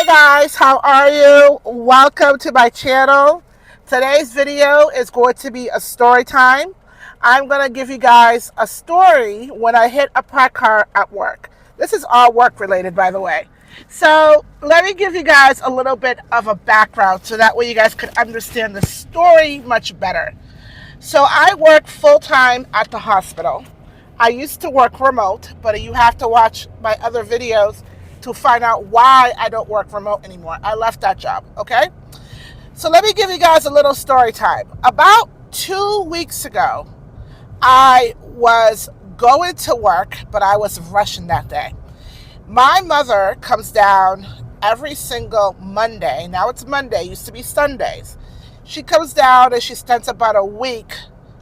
guys, how are you? Welcome to my channel. Today's video is going to be a story time. I'm going to give you guys a story when I hit a parked car at work. This is all work related, by the way. So let me give you guys a little bit of a background so that way you guys could understand the story much better. So I work full-time at the hospital. I used to work remote, but you have to watch my other videos to find out why I don't work remote anymore. I left that job, okay? So let me give you guys a little story time. About 2 weeks ago, I was going to work, but I was rushing that day. My mother comes down every single Monday. Now it's Monday, used to be Sundays. She comes down and she spends about a week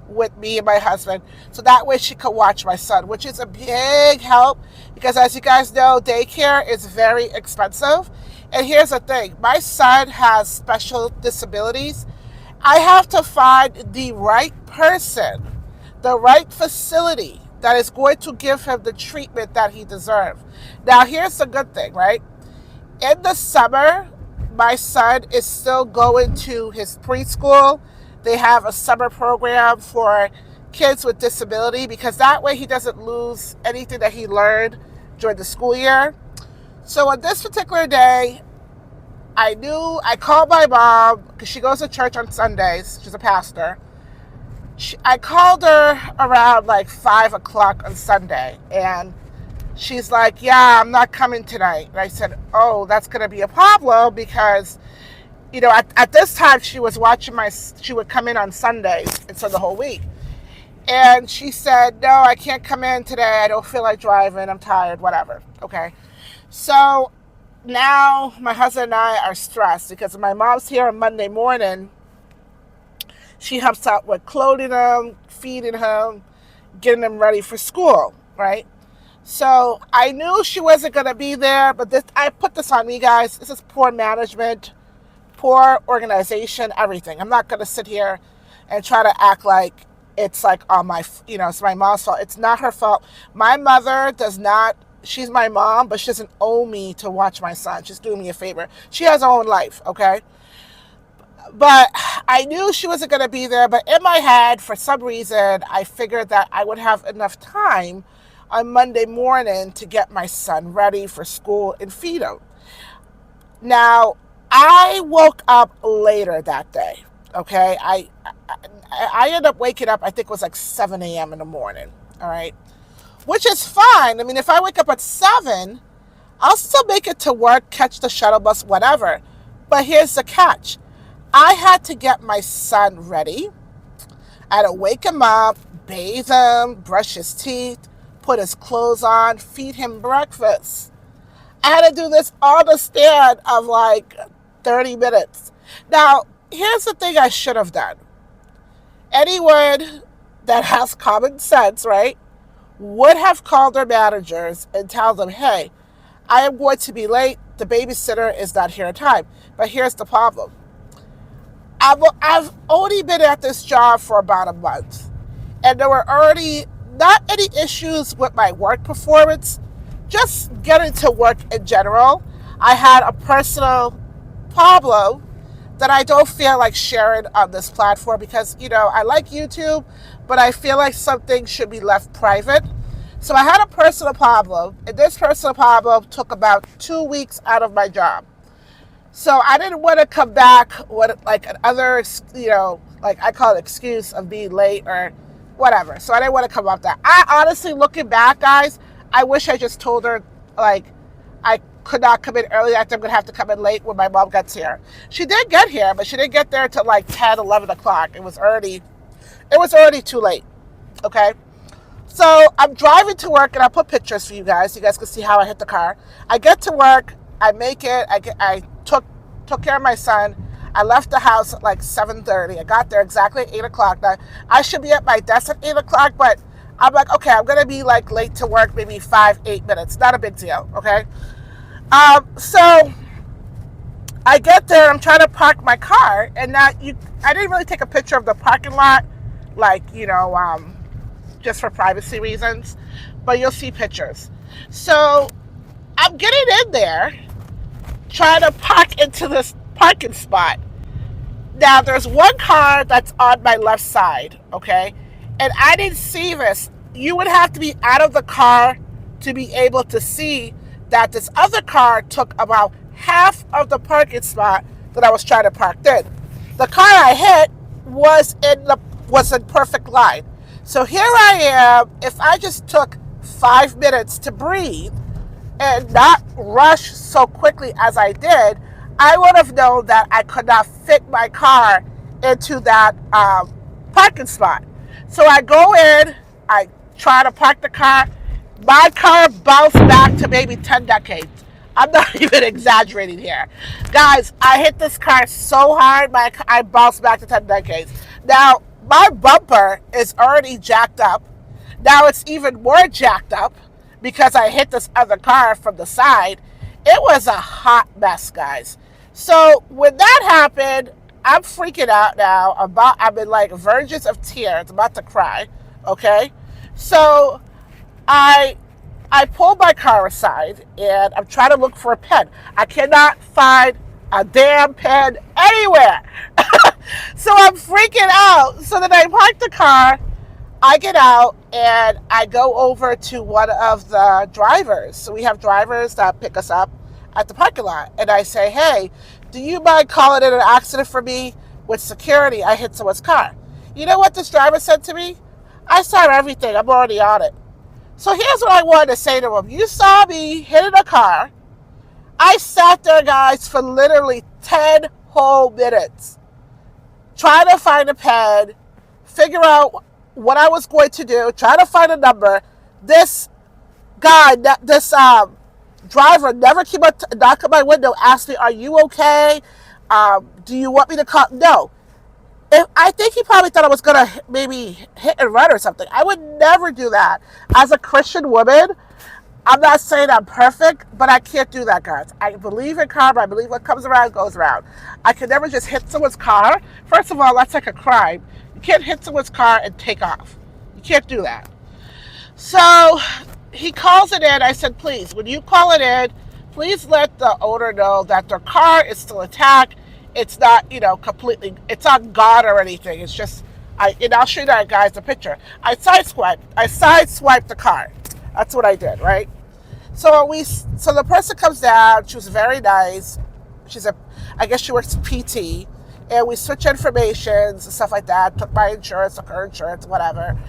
with me and my husband, so that way she could watch my son, which is a big help because, as you guys know, daycare is very expensive. And here's the thing, my son has special disabilities. I have to find the right person, the right facility that is going to give him the treatment that he deserves. Now here's the good thing, right? In the summer, my son is still going to his preschool. They have a summer program for kids with disability because that way he doesn't lose anything that he learned during the school year. So on this particular day, I called my mom because she goes to church on Sundays. She's a pastor. I called her around like 5 o'clock on Sunday and she's like, yeah, I'm not coming tonight. And I said, oh, that's going to be a problem because you know, at this time she was watching she would come in on Sundays and so the whole week. And she said, no, I can't come in today. I don't feel like driving. I'm tired, whatever. Okay. So now my husband and I are stressed because my mom's here on Monday morning. She helps out with clothing him, feeding him, getting him ready for school, right? So I knew she wasn't going to be there, but I put this on me, guys. This is poor management, poor organization, everything. I'm not going to sit here and try to act like it's like on my, it's my mom's fault. It's not her fault. My mother does not, she's my mom, but she doesn't owe me to watch my son. She's doing me a favor. She has her own life, okay? But I knew she wasn't going to be there, but in my head, for some reason, I figured that I would have enough time on Monday morning to get my son ready for school and feed him. Now, I woke up later that day, okay? I ended up waking up, I think it was like 7 a.m. in the morning, all right? Which is fine. I mean, if I wake up at 7, I'll still make it to work, catch the shuttle bus, whatever. But here's the catch. I had to get my son ready. I had to wake him up, bathe him, brush his teeth, put his clothes on, feed him breakfast. I had to do this all the span of like 30 minutes. Now, here's the thing I should have done. Anyone that has common sense, right, would have called their managers and tell them, hey, I am going to be late. The babysitter is not here in time. But here's the problem. I've only been at this job for about a month. And there were already not any issues with my work performance, just getting to work in general. I had a personal problem that I don't feel like sharing on this platform because, I like YouTube, but I feel like something should be left private. So I had a personal problem, and this personal problem took about 2 weeks out of my job. So I didn't want to come back with like another, like I call it excuse of being late or whatever. So I didn't want to come up that. I honestly, looking back, guys, I wish I just told her, like, I could not come in early. I'm going to have to come in late when my mom gets here. She did get here, but she didn't get there till like 10, 11 o'clock. It was already too late, okay? So I'm driving to work, and I'll put pictures for you guys so you guys can see how I hit the car. I get to work. I make it. I took care of my son. I left the house at like 7:30. I got there exactly at 8 o'clock. Now, I should be at my desk at 8 o'clock, but I'm like, okay, I'm going to be like late to work, maybe 8 minutes. Not a big deal, okay? So I get there, I'm trying to park my car, and I didn't really take a picture of the parking lot, like, just for privacy reasons, but you'll see pictures. So I'm getting in there, trying to park into this parking spot. Now, there's one car that's on my left side, okay? And I didn't see this. You would have to be out of the car to be able to see that this other car took about half of the parking spot that I was trying to park in. The car I hit was in perfect line. So here I am. If I just took 5 minutes to breathe and not rush so quickly as I did, I would have known that I could not fit my car into that parking spot. So I go in, I try to park the car. My car bounced back to maybe 10 decades. I'm not even exaggerating here. Guys, I hit this car so hard, I bounced back to 10 decades. Now, my bumper is already jacked up. Now it's even more jacked up because I hit this other car from the side. It was a hot mess, guys. So when that happened, I'm freaking out now. I'm in like verges of tears, about to cry. Okay, so I pulled my car aside and I'm trying to look for a pen. I cannot find a damn pen anywhere. So I'm freaking out. So then I park the car. I get out and I go over to one of the drivers. So we have drivers that pick us up at the parking lot. And I say, hey, do you mind calling it an accident for me? With security, I hit someone's car. You know what this driver said to me? I saw everything. I'm already on it. So here's what I wanted to say to him. You saw me hitting a car. I sat there, guys, for literally 10 whole minutes trying to find a pen, figure out what I was going to do, trying to find a number. This guy, this driver never came up to knock on my window, asked me, are you okay? Do you want me to call? No. I think he probably thought I was going to maybe hit and run or something. I would never do that. As a Christian woman, I'm not saying I'm perfect, but I can't do that, guys. I believe in karma. I believe what comes around goes around. I could never just hit someone's car. First of all, that's like a crime. You can't hit someone's car and take off. You can't do that. So he calls it in. I said, please, when you call it in, please let the owner know that their car is still intact. It's not, completely, it's not gone or anything. It's just, I'll show you guys the picture. I sideswiped the car. That's what I did, right? So the person comes down. She was very nice. I guess she works PT. And we switch information and stuff like that. Took my insurance, took her insurance, whatever.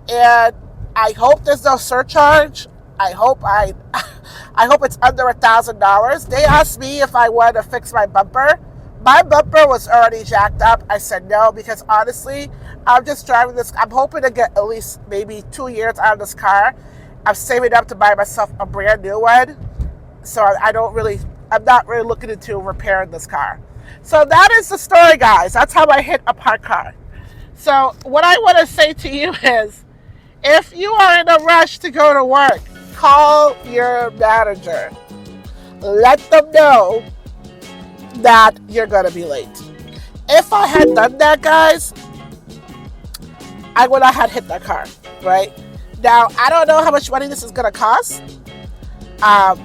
And I hope there's no surcharge. I hope it's under $1,000. They asked me if I wanted to fix my bumper. My bumper was already jacked up. I said no because honestly, I'm just driving this. I'm hoping to get at least maybe 2 years out of this car. I'm saving up to buy myself a brand new one. So I'm not really looking into repairing this car. So that is the story, guys. That's how I hit a parked car. So what I want to say to you is, if you are in a rush to go to work, call your manager. Let them know that you're going to be late. If I had done that, guys, I would not have hit that car, right? Now, I don't know how much money this is going to cost.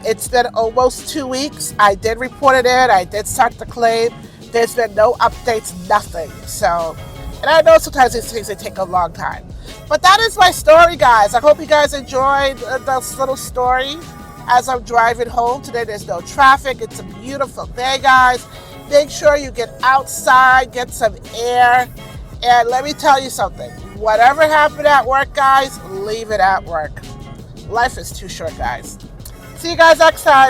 It's been almost 2 weeks. I did report it in. I did start the claim. There's been no updates, nothing. So, and I know sometimes these things, they take a long time. But that is my story, guys. I hope you guys enjoyed this little story as I'm driving home. Today there's no traffic. It's a beautiful day, guys. Make sure you get outside, get some air. And let me tell you something. Whatever happened at work, guys, leave it at work. Life is too short, guys. See you guys next time.